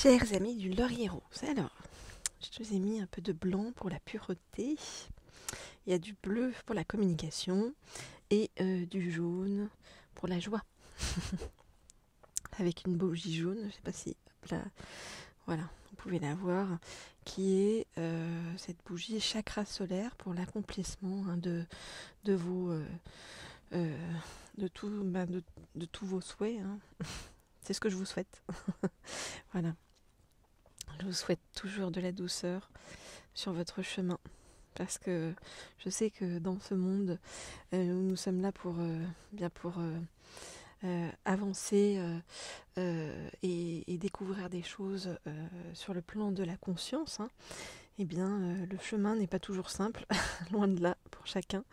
Chers amis du laurier rose, alors, je vous ai mis un peu de blanc pour la pureté, il y a du bleu pour la communication et du jaune pour la joie. Avec une bougie jaune, je ne sais pas si, là, voilà, vous pouvez la voir, qui est cette bougie chakra solaire pour l'accomplissement de vos... de tous vos souhaits. Hein. C'est ce que je vous souhaite. Voilà. Je vous souhaite toujours de la douceur sur votre chemin. Parce que je sais que dans ce monde, nous sommes là pour avancer et découvrir des choses sur le plan de la conscience. Hein. Eh bien, le chemin n'est pas toujours simple, loin de là, pour chacun.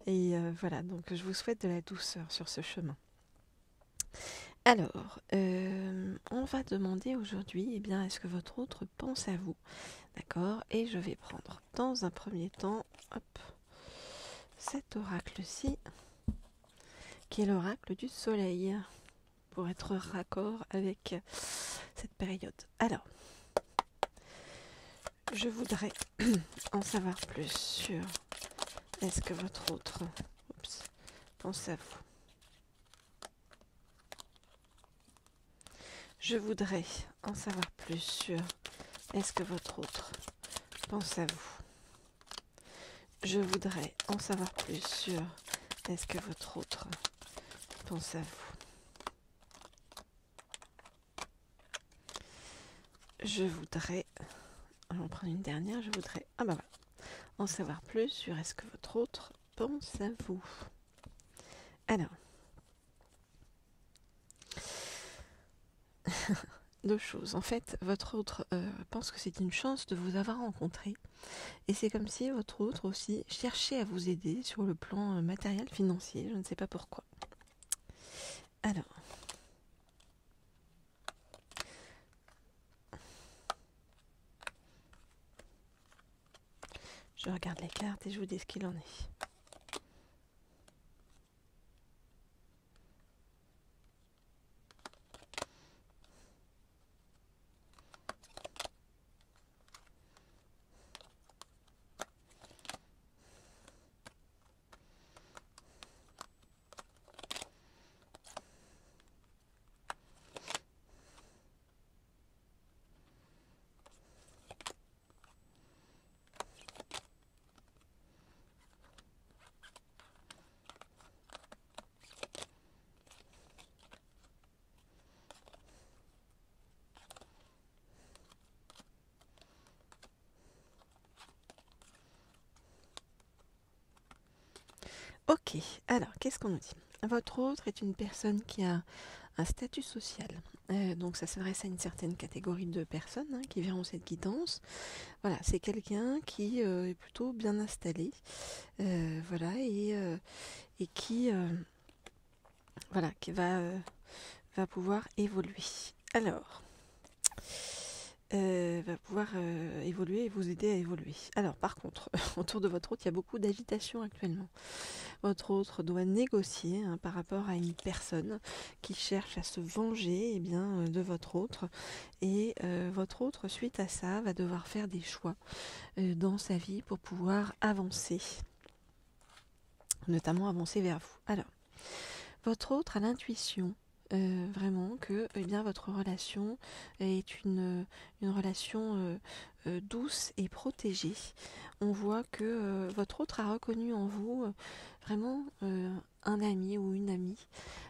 Et voilà, donc je vous souhaite de la douceur sur ce chemin. Alors, on va demander aujourd'hui, eh bien, est-ce que votre autre pense à vous? D'accord? Et je vais prendre dans un premier temps, hop, cet oracle-ci, qui est l'oracle du soleil, pour être raccord avec cette période. Alors, je voudrais en savoir plus sur est-ce que votre autre pense à vous. Je voudrais en savoir plus sur est-ce que votre autre pense à vous. Je voudrais en savoir plus sur est-ce que votre autre pense à vous. Je voudrais, on va prendre une dernière, je voudrais en savoir plus sur est-ce que votre autre pense à vous. Alors, deux choses. En fait, votre autre pense que c'est une chance de vous avoir rencontré. Et c'est comme si votre autre aussi cherchait à vous aider sur le plan matériel, financier. Je ne sais pas pourquoi. Alors, je regarde les cartes et je vous dis ce qu'il en est. Ok, alors qu'est-ce qu'on nous dit? Votre autre est une personne qui a un statut social. Donc ça s'adresse à une certaine catégorie de personnes qui verront cette guidance. Voilà, c'est quelqu'un qui est plutôt bien installé. Voilà, et qui, qui va pouvoir évoluer. Alors, va pouvoir évoluer et vous aider à évoluer. Alors, par contre, autour de votre autre, il y a beaucoup d'agitation actuellement. Votre autre doit négocier par rapport à une personne qui cherche à se venger de votre autre. Et votre autre, suite à ça, va devoir faire des choix dans sa vie pour pouvoir avancer, notamment avancer vers vous. Alors, votre autre a l'intuition vraiment que votre relation est une relation douce et protégée. On voit que votre autre a reconnu en vous vraiment un ami ou une amie,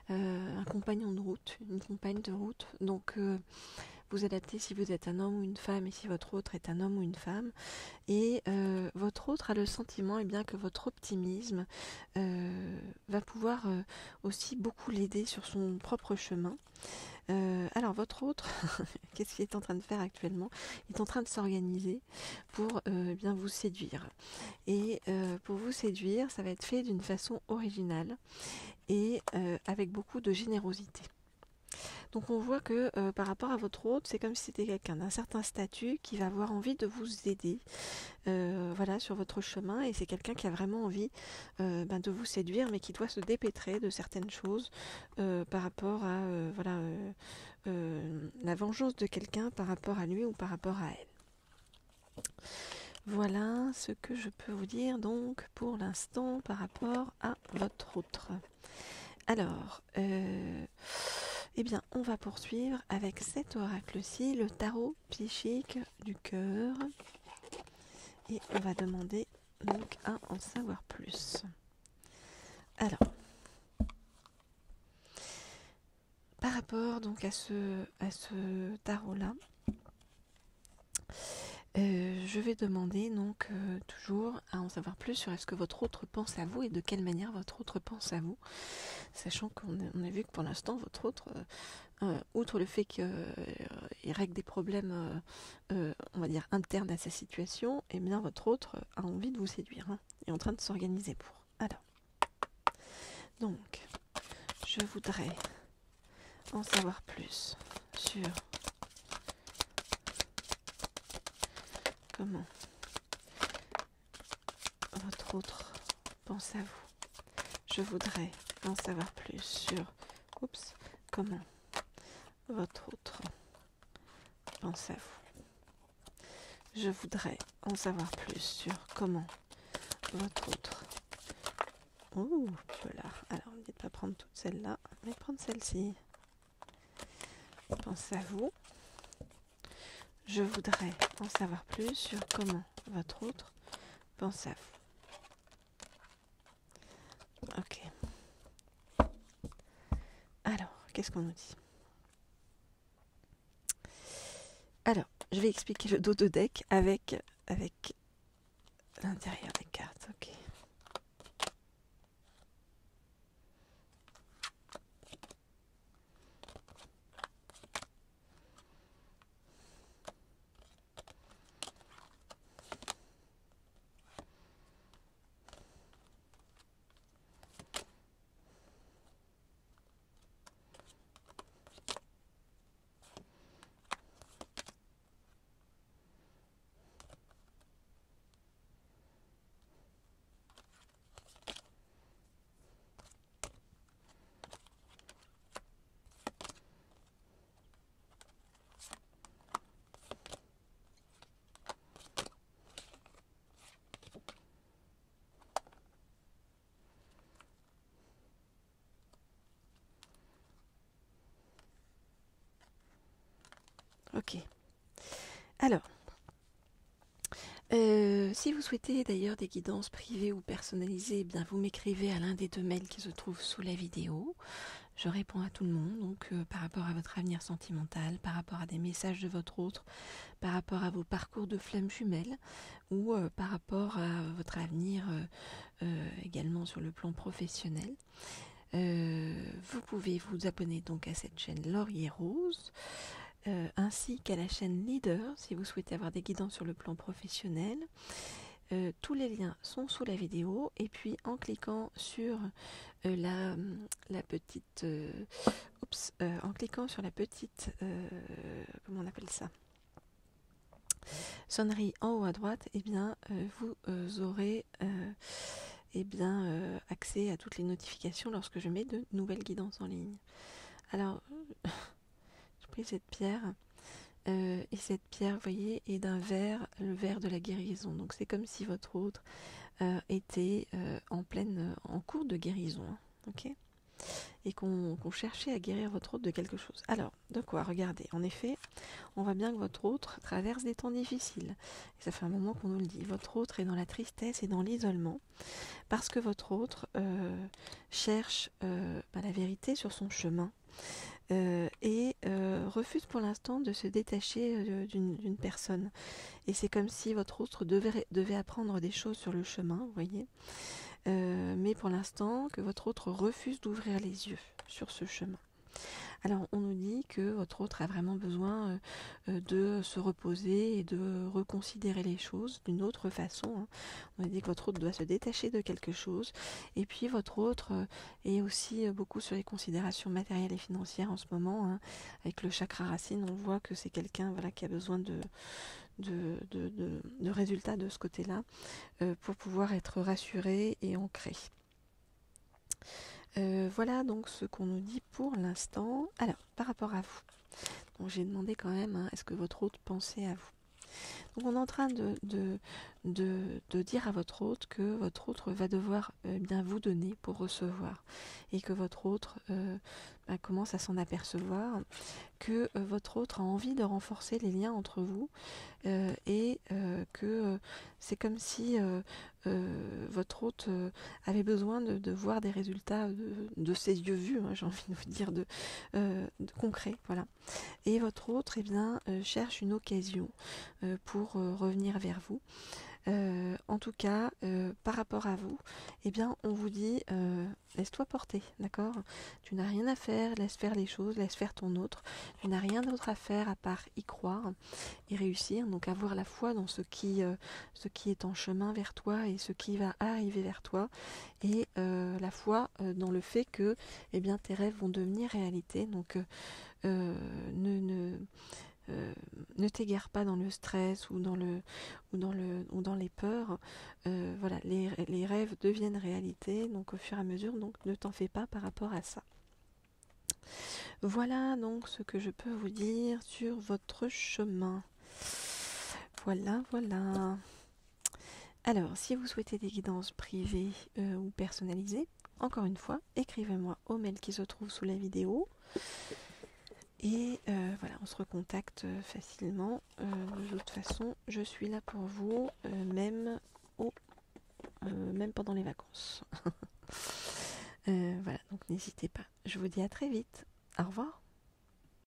un compagnon de route, une compagne de route. Donc vous adaptez si vous êtes un homme ou une femme et si votre autre est un homme ou une femme. Et votre autre a le sentiment que votre optimisme va pouvoir aussi beaucoup l'aider sur son propre chemin. Alors votre autre, qu'est-ce qu'il est en train de faire actuellement? Il est en train de s'organiser pour bien vous séduire. Et pour vous séduire, ça va être fait d'une façon originale et avec beaucoup de générosité. Donc on voit que par rapport à votre autre, c'est comme si c'était quelqu'un d'un certain statut qui va avoir envie de vous aider voilà, sur votre chemin, et c'est quelqu'un qui a vraiment envie de vous séduire, mais qui doit se dépêtrer de certaines choses par rapport à voilà, la vengeance de quelqu'un par rapport à lui ou par rapport à elle. Voilà ce que je peux vous dire donc pour l'instant par rapport à votre autre. Alors, eh bien, on va poursuivre avec cet oracle-ci, le tarot psychique du cœur. Et on va demander donc à en savoir plus. Alors, par rapport donc à ce tarot-là, je vais demander donc toujours à en savoir plus sur est-ce que votre autre pense à vous et de quelle manière votre autre pense à vous, sachant qu'on a vu que pour l'instant votre autre, outre le fait qu'il règle des problèmes, on va dire internes à sa situation, et bien votre autre a envie de vous séduire, hein, est en train de s'organiser pour. Alors, donc, je voudrais en savoir plus sur comment votre autre pense à vous. Je voudrais en savoir plus sur comment votre autre pense à vous. Je voudrais en savoir plus sur comment votre autre... Ouh, polar. Alors, ne dites pas prendre toute celle-là, mais prendre celle-ci. Pense à vous. Je voudrais en savoir plus sur comment votre autre pense à vous. Ok. Alors, qu'est-ce qu'on nous dit? Alors, je vais expliquer le dos de deck avec l'intérieur des cartes. Ok. Ok. Alors, si vous souhaitez d'ailleurs des guidances privées ou personnalisées, eh bien vous m'écrivez à l'un des 2 mails qui se trouvent sous la vidéo. Je réponds à tout le monde, donc par rapport à votre avenir sentimental, par rapport à des messages de votre autre, par rapport à vos parcours de flammes jumelles, ou par rapport à votre avenir également sur le plan professionnel. Vous pouvez vous abonner donc à cette chaîne Laurier Rose, ainsi qu'à la chaîne Leader si vous souhaitez avoir des guidances sur le plan professionnel. Tous les liens sont sous la vidéo, et puis en cliquant sur la petite en cliquant sur la petite comment on appelle ça, sonnerie en haut à droite, et bien vous aurez accès à toutes les notifications lorsque je mets de nouvelles guidances en ligne. Alors j'ai pris cette pierre, et cette pierre, vous voyez, est d'un vert, le vert de la guérison. Donc c'est comme si votre autre était en cours de guérison, hein, ok, et qu'on cherchait à guérir votre autre de quelque chose. Alors, de quoi? Regardez, en effet, on voit bien que votre autre traverse des temps difficiles. Et ça fait un moment qu'on nous le dit. Votre autre est dans la tristesse et dans l'isolement, parce que votre autre cherche la vérité sur son chemin. Et refuse pour l'instant de se détacher d'une personne. Et c'est comme si votre autre devait apprendre des choses sur le chemin, vous voyez, mais pour l'instant que votre autre refuse d'ouvrir les yeux sur ce chemin. Alors, on nous dit que votre autre a vraiment besoin de se reposer et de reconsidérer les choses d'une autre façon, hein. On nous dit que votre autre doit se détacher de quelque chose. Et puis, votre autre est aussi beaucoup sur les considérations matérielles et financières en ce moment, hein. Avec le chakra racine, on voit que c'est quelqu'un, voilà, qui a besoin de résultats de ce côté-là pour pouvoir être rassuré et ancré. Voilà donc ce qu'on nous dit pour l'instant. Alors, par rapport à vous, donc j'ai demandé quand même, hein, est-ce que votre hôte pensait à vous? Donc on est en train de dire à votre hôte que votre autre va devoir bien vous donner pour recevoir, et que votre autre commence à s'en apercevoir, que votre autre a envie de renforcer les liens entre vous, et que c'est comme si votre hôte avait besoin de voir des résultats de ses yeux vus, hein, j'ai envie de vous dire, de concret, voilà. Et votre autre, eh bien, cherche une occasion pour revenir vers vous. En tout cas, par rapport à vous, eh bien, on vous dit, laisse-toi porter, d'accord? Tu n'as rien à faire, laisse faire les choses, laisse faire ton autre. Tu n'as rien d'autre à faire à part y croire et réussir, donc avoir la foi dans ce qui est en chemin vers toi et ce qui va arriver vers toi, et la foi dans le fait que, eh bien, tes rêves vont devenir réalité. Donc, ne t'égare pas dans le stress ou dans les peurs. Voilà, les rêves deviennent réalité, donc au fur et à mesure, donc ne t'en fais pas par rapport à ça. Voilà donc ce que je peux vous dire sur votre chemin. Voilà, voilà. Alors, si vous souhaitez des guidances privées ou personnalisées, encore une fois, écrivez-moi au mail qui se trouve sous la vidéo. Et voilà, on se recontacte facilement. De toute façon, je suis là pour vous, même pendant les vacances. Voilà, donc n'hésitez pas. Je vous dis à très vite. Au revoir.